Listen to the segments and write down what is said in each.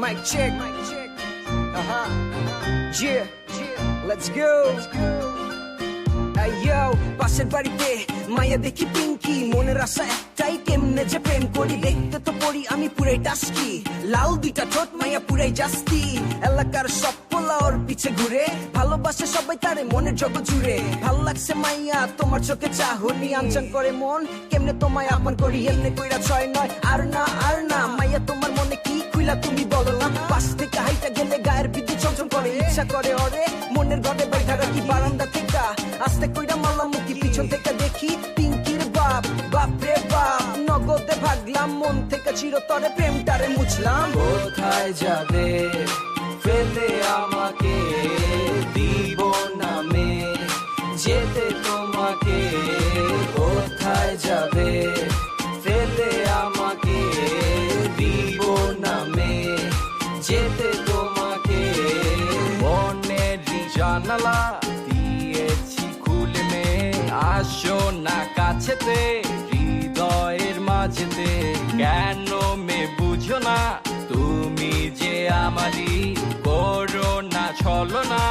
Mic check. Yeah, let's go. Yo, পাশের বাড়িতে মায়া দেখি পিঙ্কি, মনের আশা একটাই কেমনে যে প্রেম করি। দেখতে তো পড়ি আমি পুরাই টাস্কি, লাল দুইটা ঠোঁট মায়া পুরাই জাস্তি। এলাকার সব পোলা ওর পিছে ঘুরে, ভালোবাসে সবাই তারে মনের জগৎ জুড়ে। ভালো লাগছে মাইয়া তোমার চোখে চাহনি, আনচান করে মন কেমনে তোমায় আপন করি। এমনি কইরা 6-9 আর না মাইয়া তোমার মনে কি খুইলা তুমি বলো না। পাশ থেকে হাইটা গেলে গায়ের বিদ্যুৎ চমচম করে, ইচ্ছা করে ওরে মনের ঘরে বাইঠা রাখি বারান্দা থেকে। আস্তে কইরা মারলাম মুখি, পিছন থেকে দেখি পিঙ্কির বাপ, বাপ রে বাপ। নগদে ভাগলাম মন থেকে, চিরতরে প্রেমটারে মুছলাম। কোথায় যাবে ফেলে আমাকে, দিব নামে যেতে তোমাকে। কোথায় যাবে ফেলে আমাকে, দিব নামে যেতে তোমাকে। মনের জানালা দিয়েছি খুলে মে, আসো না কাছেতে হৃদয়ের মাঝেতে। কেন মে বুঝো না তুমি যে আমারই, করো না ছলনা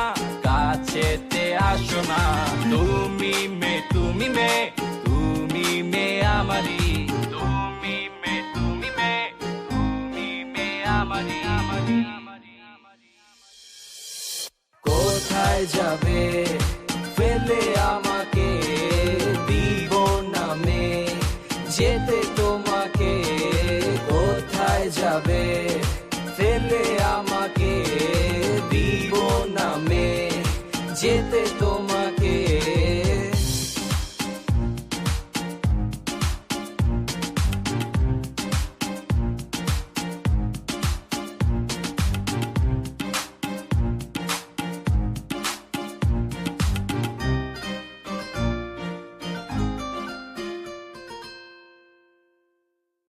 কাছেতে আসো না। তুমি মে তুমি মে তুমি মে আমারই, তুমি মে তুমি মে তুমি মে আমারই। কোথায় যাবে ফেলে আমাকে, দিব নামে যেতে তোমাকে। কোথায় যাবে ফেলে আমাকে, দিব নামে যেতে